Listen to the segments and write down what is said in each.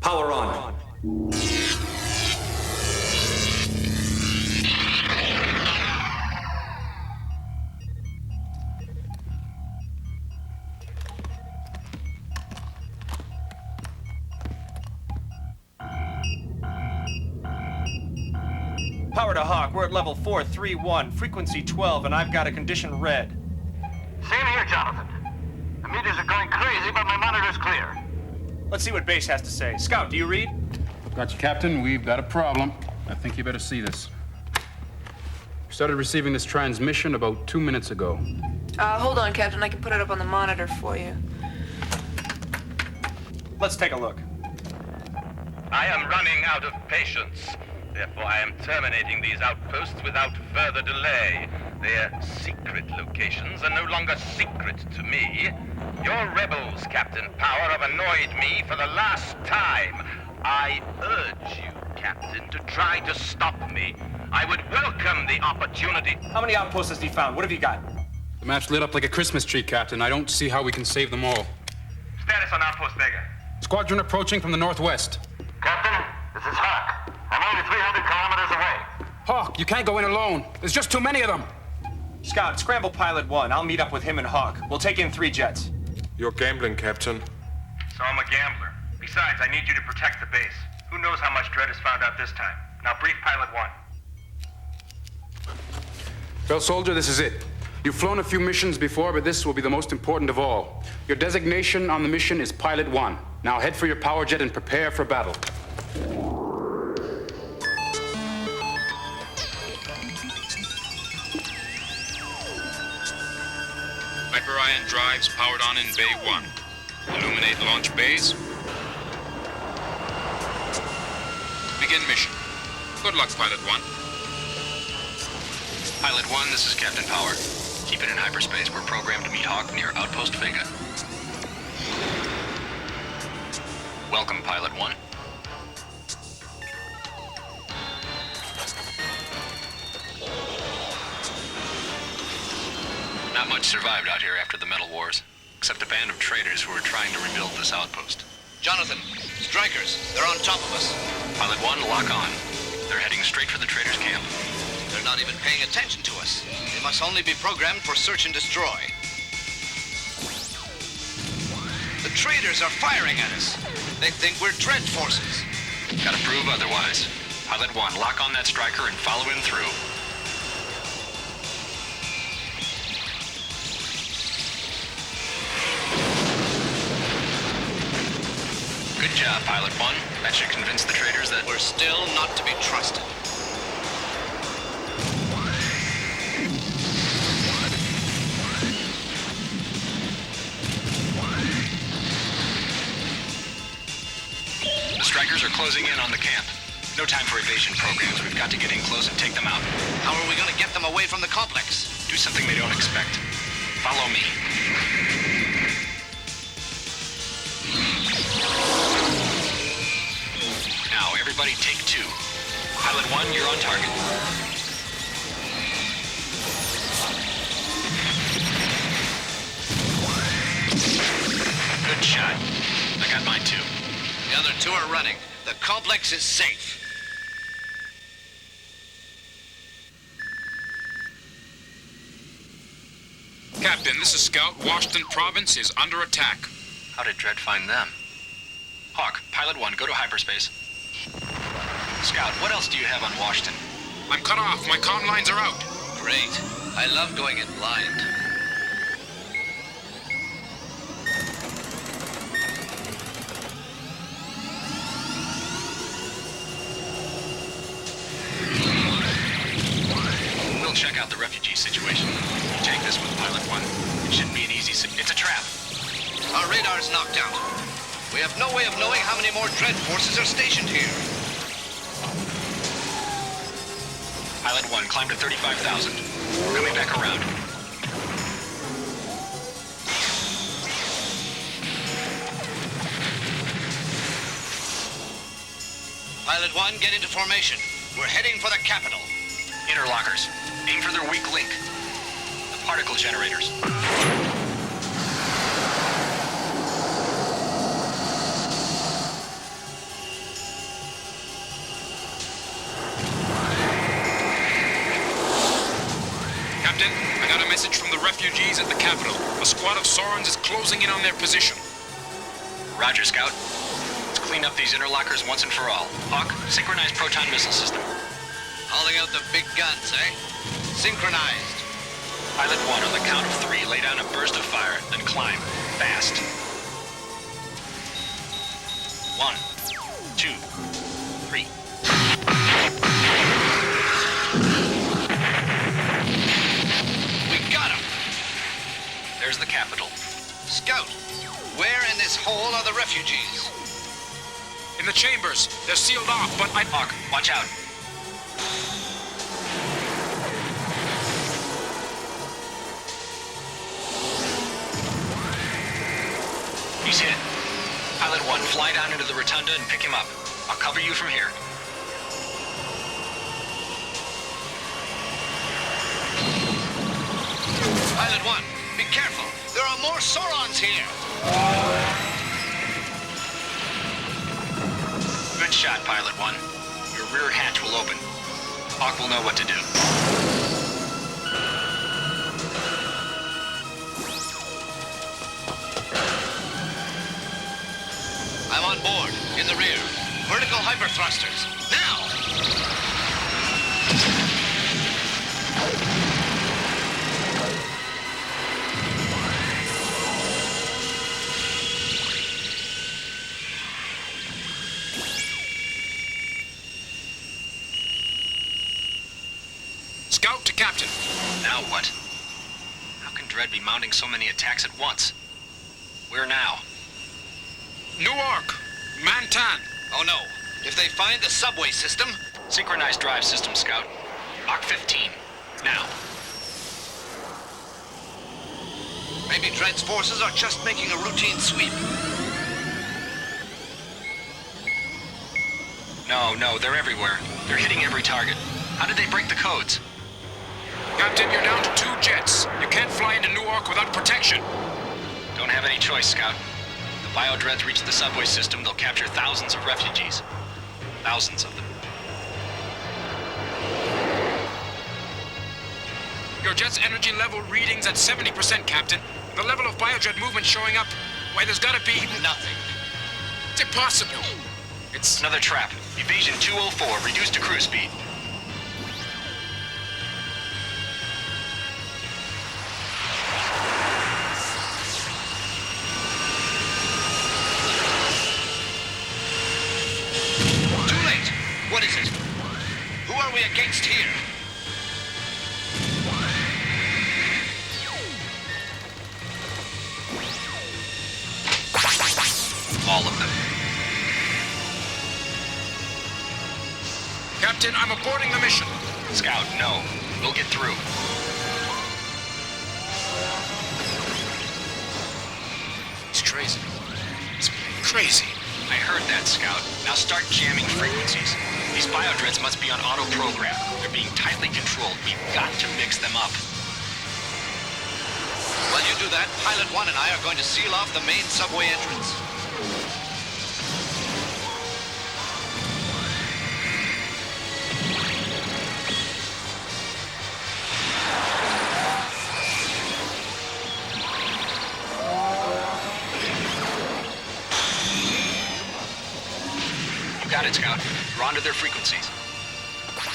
Power on. Power to Hawk, we're at level 431, frequency 12, and I've got a condition red. Same here, Jonathan. The meters are going crazy, but my monitor's clear. Let's see what base has to say. Scout, do you read? Got you, Captain. We've got a problem. I think you better see this. We started receiving this transmission about 2 minutes ago. Hold on, Captain. I can put it up on the monitor for you. Let's take a look. I am running out of patience. Therefore, I am terminating these outposts without further delay. Their secret locations are no longer secret to me. Your rebels, Captain Power, have annoyed me for the last time. I urge you, Captain, to try to stop me. I would welcome the opportunity. How many outposts has he found? What have you got? The map's lit up like a Christmas tree, Captain. I don't see how we can save them all. Status on Outpost Vega. Squadron approaching from the northwest. Captain, this is Hawk. I'm only 300 kilometers away. Hawk, you can't go in alone. There's just too many of them. Scout, scramble Pilot 1. I'll meet up with him and Hawk. We'll take in 3 jets. You're gambling, Captain. So I'm a gambler. Besides, I need you to protect the base. Who knows how much Dredd has found out this time? Now brief Pilot 1. Well, soldier, this is it. You've flown a few missions before, but this will be the most important of all. Your designation on the mission is Pilot 1. Now head for your power jet and prepare for battle. Hyperion drives powered on in Bay 1. Illuminate launch bays. Begin mission. Good luck, Pilot 1. Pilot 1, this is Captain Power. Keep it in hyperspace. We're programmed to meet Hawk near Outpost Vega. Welcome, Pilot 1. Not much survived out here after the Metal Wars, except a band of traitors who were trying to rebuild this outpost. Jonathan, strikers, they're on top of us. Pilot 1, lock on. They're heading straight for the traitors' camp. They're not even paying attention to us. They must only be programmed for search and destroy. The traitors are firing at us. They think we're Dredd forces. Gotta prove otherwise. Pilot 1, lock on that striker and follow him through. Good job, Pilot 1. That should convince the traitors that we're still not to be trusted. The strikers are closing in on the camp. No time for evasion programs. We've got to get in close and take them out. How are we going to get them away from the complex? Do something they don't expect. Follow me. Now, everybody take 2. Pilot 1, you're on target. Good shot. I got mine too. The other 2 are running. The complex is safe. Captain, this is Scout. Washton Province is under attack. How did Dredd find them? Hawk, Pilot 1, go to hyperspace. Scout, what else do you have on Washton? I'm cut off. My comm lines are out. Great. I love going in blind. We'll check out the refugee situation. Take this with Pilot 1. It shouldn't be an easy It's a trap. Our radar's knocked out. We have no way of knowing how many more Dredd forces are stationed here. Pilot 1, climb to 35,000. We're coming back around. Pilot 1, get into formation. We're heading for the capital. Interlockers, aim for their weak link. The particle generators. from the refugees at the capital. A squad of Saurons is closing in on their position. Roger, Scout. Let's clean up these interlockers once and for all. Hawk, synchronize proton missile system. Hauling out the big guns, eh? Synchronized. Pilot 1, on the count of 3, lay down a burst of fire, then climb. Fast. 1, 2, 3. We got him! There's the capital. Scout, where in this hole are the refugees? In the chambers. They're sealed off, but Hawk, watch out. He's hit. Pilot 1, fly down into the rotunda and pick him up. I'll cover you from here. Pilot 1, be careful. There are more Saurons here. Good shot, Pilot 1. Your rear hatch will open. Hawk will know what to do. I'm on board, in the rear. Vertical hyper thrusters. Now! Scout to Captain. Now what? How can Dredd be mounting so many attacks at once? Where now? Newark. Mantan. Oh no. If they find the subway system... Synchronized drive system, Scout. Mach 15. Now. Maybe Dredd's forces are just making a routine sweep. No, they're everywhere. They're hitting every target. How did they break the codes? Captain, you're down to 2 jets. You can't fly into Newark without protection. Don't have any choice, Scout. The Bio-Dreads reach the subway system, they'll capture thousands of refugees. Thousands of them. Your jet's energy level reading's at 70%, Captain. The level of Bio-Dread movement showing up, why, there's gotta be... Nothing. It's impossible. It's... Another trap. Evasion 204, reduced to cruise speed. Too late. What is it? Who are we against here? All of them. Captain, I'm aborting the mission. Scout, no. We'll get through. It's crazy. It's crazy. I heard that, Scout. Now start jamming frequencies. These Bio-Dreads must be on auto-program. They're being tightly controlled. We've got to mix them up. While you do that, Pilot 1 and I are going to seal off the main subway entrance. You got it, Scout. We're onto their frequencies.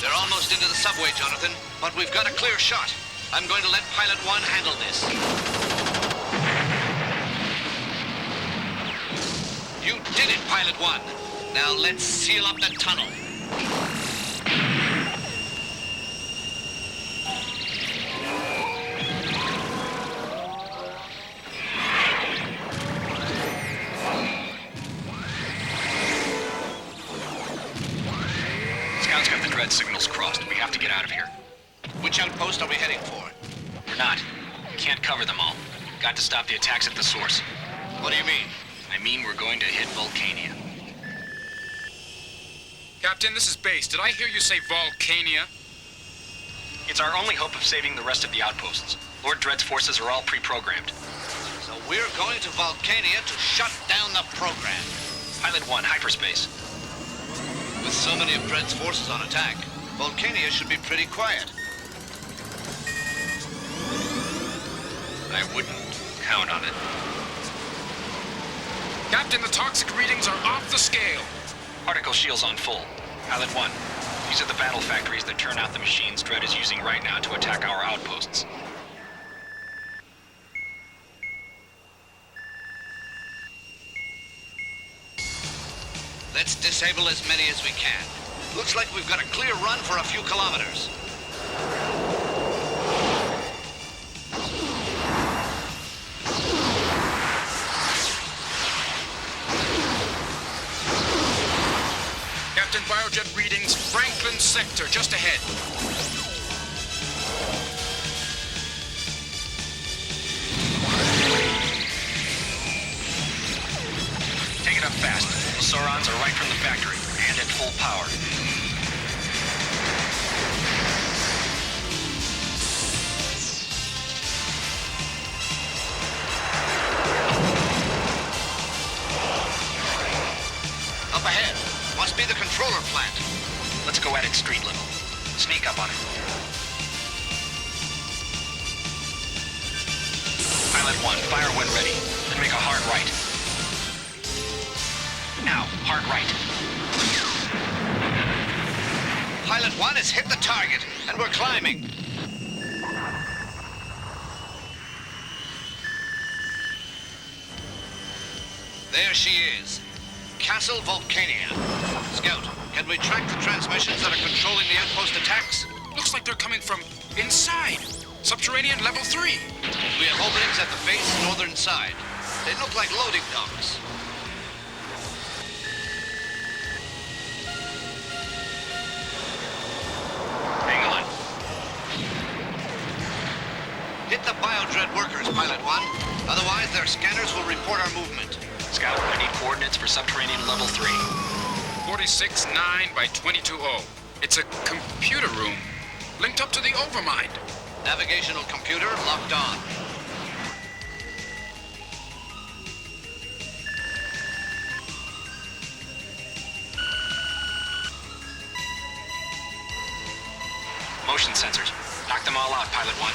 They're almost into the subway, Jonathan, but we've got a clear shot. I'm going to let Pilot 1 handle this. You did it, Pilot 1. Now let's seal up the tunnel. Scout's got the Dread signals crossed. We have to get out of here. Which outpost are we heading for? We're not. We can't cover them all. Got to stop the attacks at the source. What do you mean? I mean we're going to hit Volcania. Captain, this is Base. Did I hear you say Volcania? It's our only hope of saving the rest of the outposts. Lord Dredd's forces are all pre-programmed. So we're going to Volcania to shut down the program. Pilot 1, hyperspace. With so many of Dredd's forces on attack, Volcania should be pretty quiet. I wouldn't count on it. Captain, the toxic readings are off the scale. Particle shields on full. Pilot 1, these are the battle factories that turn out the machines Dredd is using right now to attack our outposts. Let's disable as many as we can. Looks like we've got a clear run for a few kilometers. Captain, biojet readings, Franklin sector, just ahead. Take it up fast. The Saurons are right from the factory, and at full power. Up ahead. Must be the controller plant. Let's go at it street level. Sneak up on it. Pilot 1, fire when ready. Then make a hard right. Now, hard right. Pilot 1 has hit the target, and we're climbing. There she is. Castle Volcania. Scout, can we track the transmissions that are controlling the outpost attacks? Looks like they're coming from inside. Subterranean level 3. We have openings at the base northern side. They look like loading docks. Hang on. Hit the Biodread workers, Pilot 1. Otherwise, their scanners will report our movement. Scout, I need coordinates for subterranean level 3. 46-9 by 22-0. It's a computer room, linked up to the Overmind. Navigational computer locked on. Motion sensors. Knock them all out, Pilot 1.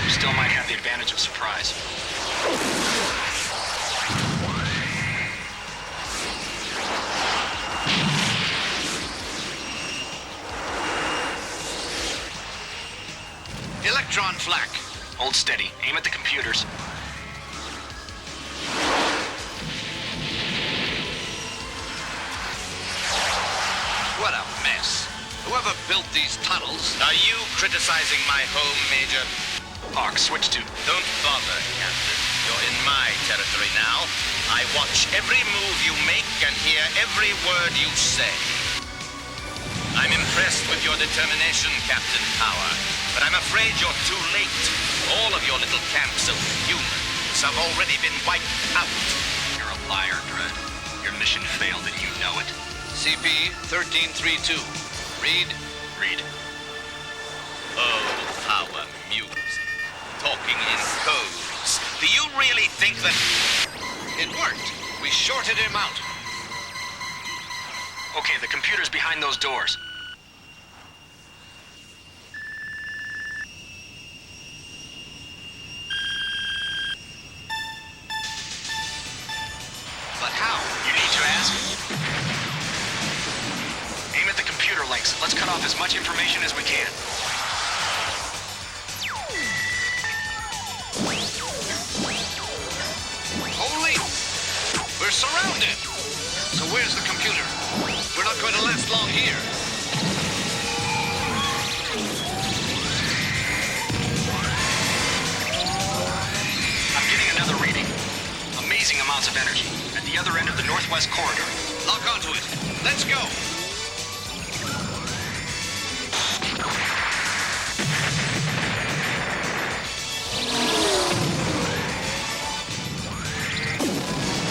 You still might have the advantage of surprise. Electron flak. Hold steady. Aim at the computers. What a mess. Whoever built these tunnels... Are you criticizing my home, Major? Hawk, switch to... Don't bother, Captain. You're in my territory now. I watch every move you make and hear every word you say. I'm impressed with your determination, Captain Power, but I'm afraid you're too late. All of your little camps of humans have already been wiped out. You're a liar, Dredd. Your mission failed and you know it. CP-1332. Read. Read. Oh, how amusing. Talking in codes. Do you really think that... It worked. We shorted him out. Okay, the computer's behind those doors. But how? You need to ask? Aim at the computer links. Let's cut off as much information as we can. Holy! We're surrounded! So where's the computer? We're not going to last long here. I'm getting another reading. Amazing amounts of energy at the other end of the northwest corridor. Lock onto it. Let's go!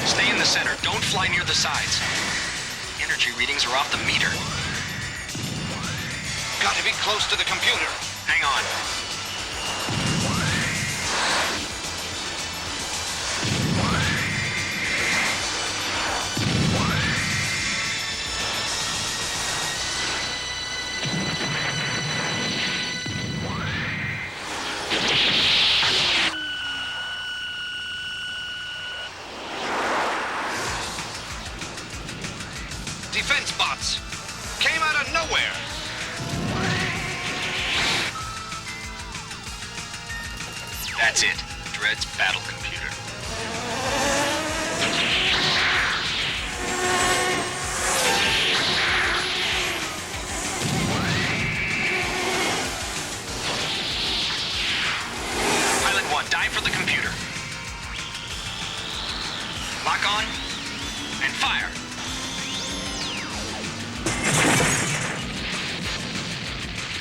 Stay in the center. Don't fly near the sides. Energy readings are off the meter. Gotta be close to the computer. Hang on. nowhere. That's it. Dread's battle computer. Pilot 1, dive for the computer. Lock on, and fire.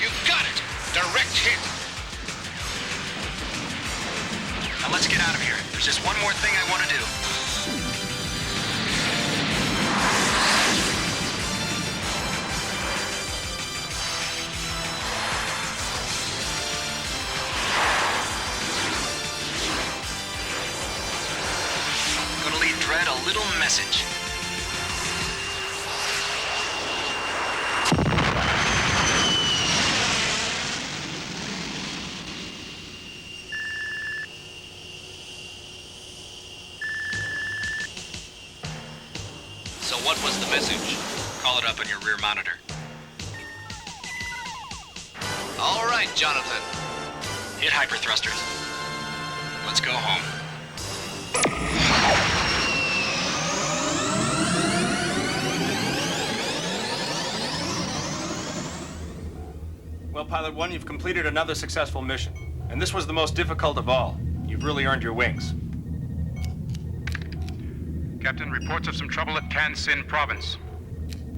You've got it. Direct hit. Now let's get out of here. There's just one more thing I want to do. Gonna leave Dread a little message. So what was the message? Call it up on your rear monitor. All right, Jonathan. Hit hyper thrusters. Let's go home. Well, Pilot 1, you've completed another successful mission. And this was the most difficult of all. You've really earned your wings. Captain, reports of some trouble at Washton Province.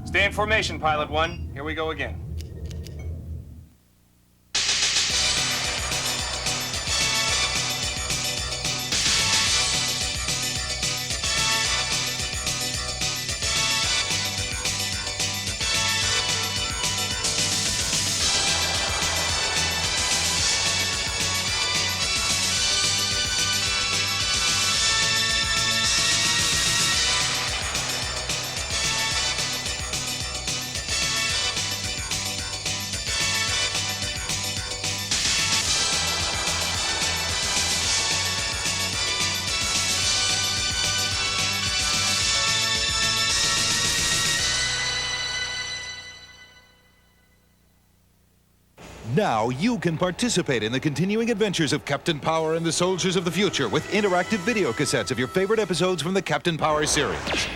Stay in formation, Pilot 1. Here we go again. Now you can participate in the continuing adventures of Captain Power and the Soldiers of the Future with interactive video cassettes of your favorite episodes from the Captain Power series.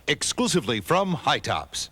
Exclusively from High Tops.